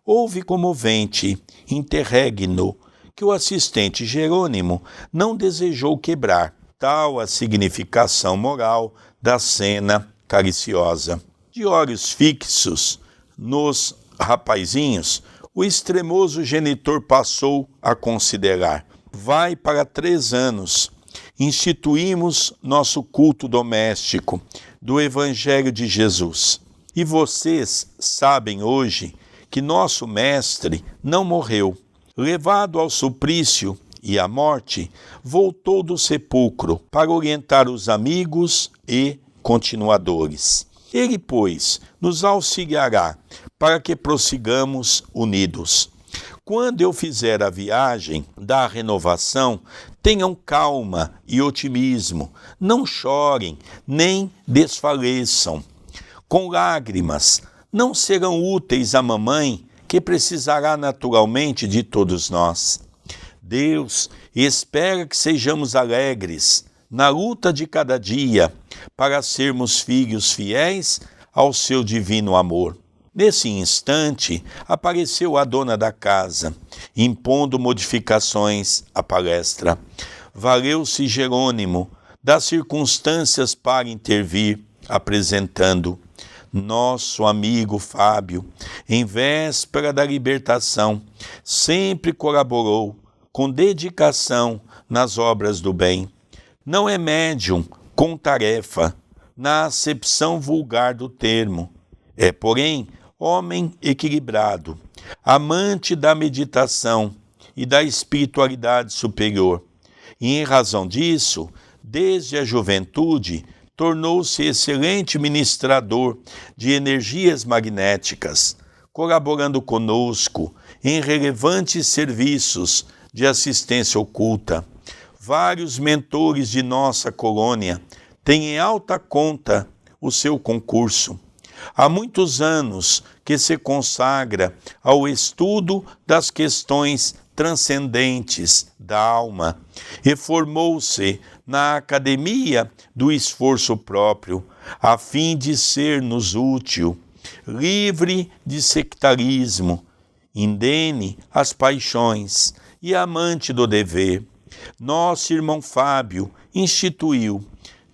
Houve comovente interregno que o assistente Jerônimo não desejou quebrar, tal a significação moral da cena cariciosa. De olhos fixos nos rapazinhos, o extremoso genitor passou a considerar. Vai para 3 anos. Instituímos nosso culto doméstico do Evangelho de Jesus. E vocês sabem hoje que nosso mestre não morreu. Levado ao suplício e à morte, voltou do sepulcro para orientar os amigos e continuadores. Ele, pois, nos auxiliará para que prossigamos unidos. Quando eu fizer a viagem da renovação, tenham calma e otimismo, não chorem nem desfaleçam. com lágrimas, não serão úteis à mamãe, que precisará naturalmente de todos nós. Deus espera que sejamos alegres na luta de cada dia para sermos filhos fiéis ao seu divino amor. Nesse instante, apareceu a dona da casa, impondo modificações à palestra. Valeu-se Jerônimo das circunstâncias para intervir, apresentando: nosso amigo Fábio, em véspera da libertação, sempre colaborou com dedicação nas obras do bem. Não é médium com tarefa, na acepção vulgar do termo. É, porém, homem equilibrado, amante da meditação e da espiritualidade superior. E, em razão disso, desde a juventude, tornou-se excelente ministrador de energias magnéticas, colaborando conosco em relevantes serviços de assistência oculta. Vários mentores de nossa colônia têm em alta conta o seu concurso. Há muitos anos que se consagra ao estudo das questões transcendentes da alma e formou-se na Academia do Esforço Próprio, a fim de ser-nos útil, livre de sectarismo, indene às paixões e amante do dever. Nosso irmão Fábio instituiu,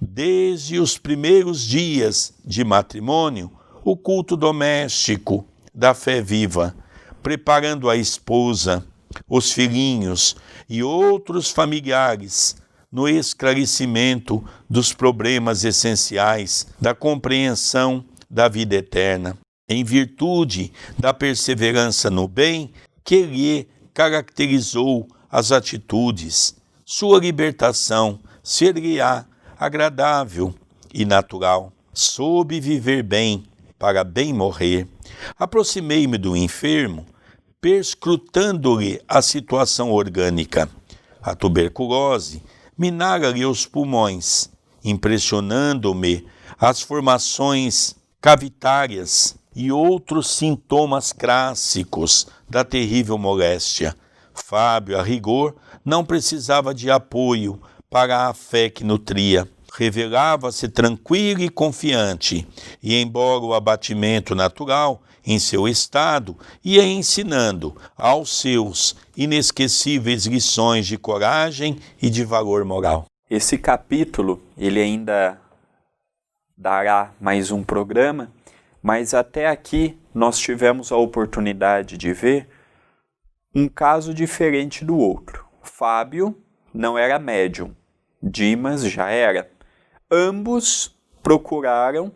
desde os primeiros dias de matrimônio, o culto doméstico da fé viva, preparando a esposa, os filhinhos e outros familiares no esclarecimento dos problemas essenciais da compreensão da vida eterna, em virtude da perseverança no bem que lhe caracterizou as atitudes. Sua libertação ser-lhe-á agradável e natural. Soube viver bem para bem morrer. Aproximei-me do enfermo, perscrutando-lhe a situação orgânica. A tuberculose minara-lhe os pulmões, impressionando-me as formações cavitárias e outros sintomas clássicos da terrível moléstia. Fábio, a rigor, não precisava de apoio para a fé que nutria. Revelava-se tranquilo e confiante, e embora o abatimento natural em seu estado, ia ensinando aos seus inesquecíveis lições de coragem e de valor moral. Esse capítulo, ele ainda dará mais um programa, mas até aqui nós tivemos a oportunidade de ver um caso diferente do outro. Fábio não era médium, Dimas já era. Ambos procuraram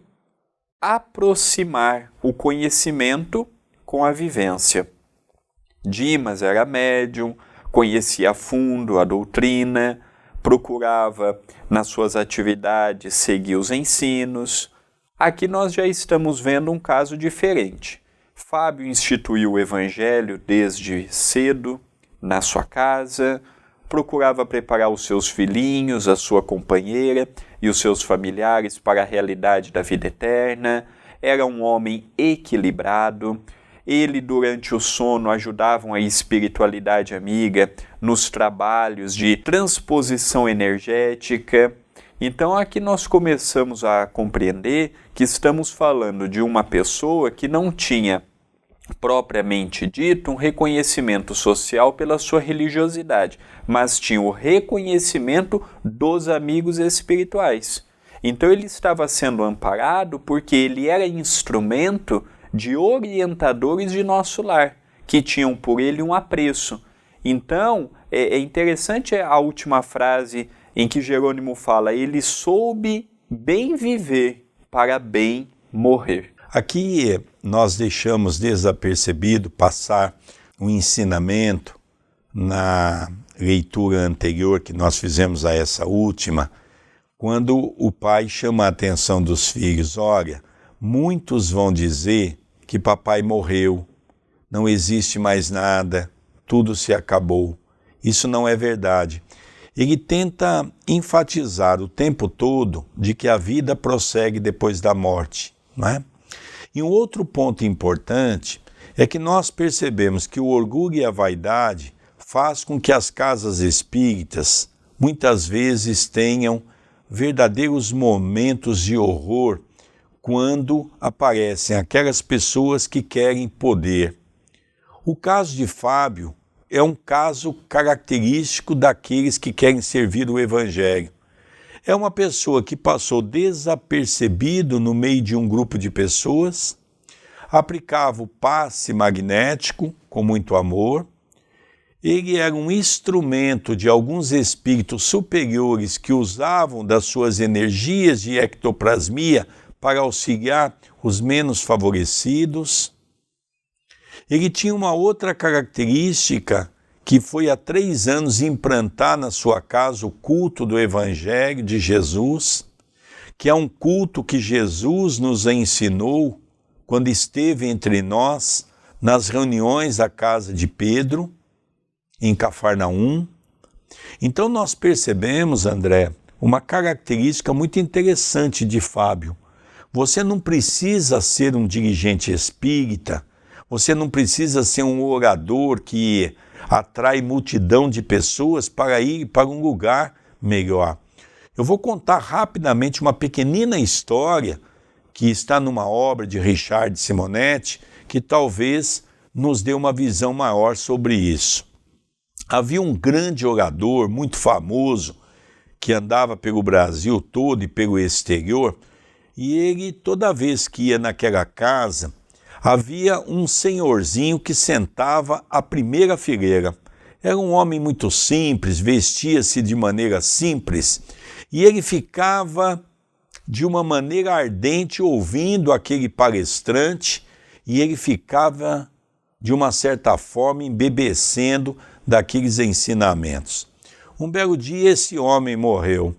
aproximar o conhecimento com a vivência. Dimas era médium, conhecia a fundo a doutrina, procurava nas suas atividades seguir os ensinos. Aqui nós já estamos vendo um caso diferente. Fábio instituiu o evangelho desde cedo na sua casa, procurava preparar os seus filhinhos, a sua companheira e os seus familiares para a realidade da vida eterna. Era um homem equilibrado. Ele, durante o sono, ajudava a espiritualidade amiga nos trabalhos de transposição energética. Então, aqui nós começamos a compreender que estamos falando de uma pessoa que não tinha, propriamente dito, um reconhecimento social pela sua religiosidade, mas tinha o reconhecimento dos amigos espirituais. Então ele estava sendo amparado porque ele era instrumento de orientadores de nosso lar, que tinham por ele um apreço. Então, é interessante a última frase em que Jerônimo fala: ele soube bem viver para bem morrer. Aqui nós deixamos desapercebido passar um ensinamento na leitura anterior que nós fizemos a essa última, quando o pai chama a atenção dos filhos: olha, muitos vão dizer que papai morreu, não existe mais nada, tudo se acabou. Isso não é verdade. Ele tenta enfatizar o tempo todo de que a vida prossegue depois da morte. não é? E um outro ponto importante é que nós percebemos que o orgulho e a vaidade faz com que as casas espíritas muitas vezes tenham verdadeiros momentos de horror quando aparecem aquelas pessoas que querem poder. O caso de Fábio é um caso característico daqueles que querem servir o Evangelho. É uma pessoa que passou desapercebido no meio de um grupo de pessoas, aplicava o passe magnético com muito amor. Ele era um instrumento de alguns espíritos superiores que usavam das suas energias de ectoplasmia para auxiliar os menos favorecidos. Ele tinha uma outra característica que foi há 3 anos implantar na sua casa o culto do Evangelho de Jesus, que é um culto que Jesus nos ensinou quando esteve entre nós nas reuniões da casa de Pedro, em Cafarnaum. Então nós percebemos, André, uma característica muito interessante de Fábio. Você não precisa ser um dirigente espírita, você não precisa ser um orador que atrai multidão de pessoas para ir para um lugar melhor. Eu vou contar rapidamente uma pequenina história que está numa obra de Richard Simonetti, que talvez nos dê uma visão maior sobre isso. Havia um grande orador, muito famoso, que andava pelo Brasil todo e pelo exterior, e ele, toda vez que ia naquela casa, havia um senhorzinho que sentava à primeira fileira. Era um homem muito simples, vestia-se de maneira simples, e ele ficava de uma maneira ardente ouvindo aquele palestrante, e ele ficava, de uma certa forma, embebecendo daqueles ensinamentos. Um belo dia esse homem morreu.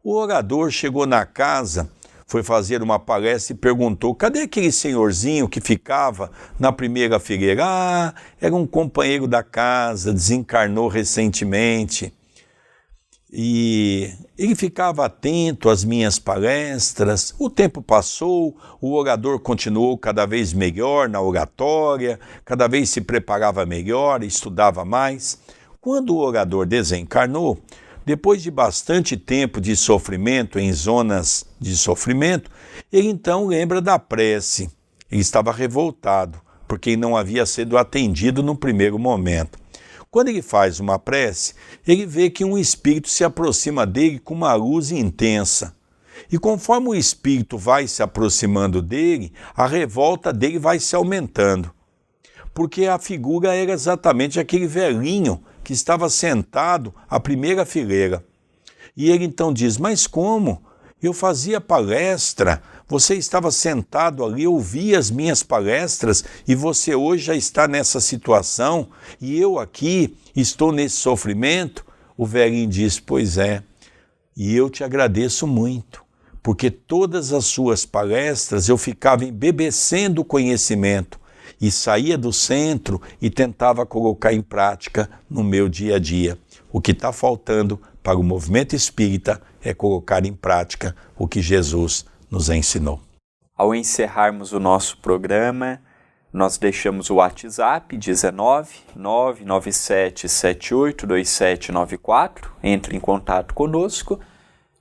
O orador chegou na casa, foi fazer uma palestra e perguntou: cadê aquele senhorzinho que ficava na primeira fileira? Ah, era um companheiro da casa, desencarnou recentemente. E ele ficava atento às minhas palestras. O tempo passou, o orador continuou cada vez melhor na oratória, cada vez se preparava melhor, estudava mais. Quando o orador desencarnou, depois de bastante tempo de sofrimento, em zonas de sofrimento, ele então lembra da prece. Ele estava revoltado, porque não havia sido atendido no primeiro momento. Quando ele faz uma prece, ele vê que um espírito se aproxima dele com uma luz intensa. E conforme o espírito vai se aproximando dele, a revolta dele vai se aumentando. Porque a figura era exatamente aquele velhinho que estava sentado à primeira fileira. E ele então diz: mas como? Eu fazia palestra, você estava sentado ali, ouvia as minhas palestras e você hoje já está nessa situação e eu aqui estou nesse sofrimento? O velhinho diz: pois é, e eu te agradeço muito, porque todas as suas palestras eu ficava embebecendo o conhecimento e saía do centro e tentava colocar em prática no meu dia a dia. O que está faltando para o movimento espírita é colocar em prática o que Jesus nos ensinou. Ao encerrarmos o nosso programa, nós deixamos o WhatsApp 19 997 782794, entre em contato conosco,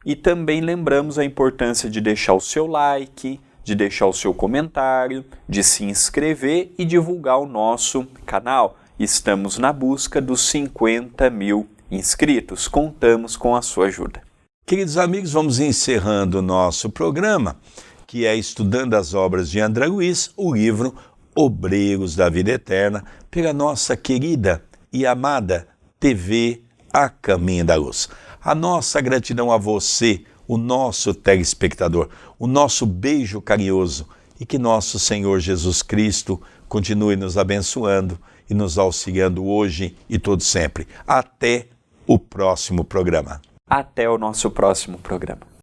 e também lembramos a importância de deixar o seu like, de deixar o seu comentário, de se inscrever e divulgar o nosso canal. Estamos na busca dos 50 mil inscritos. Contamos com a sua ajuda. Queridos amigos, vamos encerrando o nosso programa, que é Estudando as Obras de André Luiz, o livro Obreiros da Vida Eterna, pela nossa querida e amada TV A Caminho da Luz. A nossa gratidão a você, o nosso telespectador, o nosso beijo carinhoso, e que nosso Senhor Jesus Cristo continue nos abençoando e nos auxiliando hoje e todo sempre. Até o próximo programa. Até o nosso próximo programa.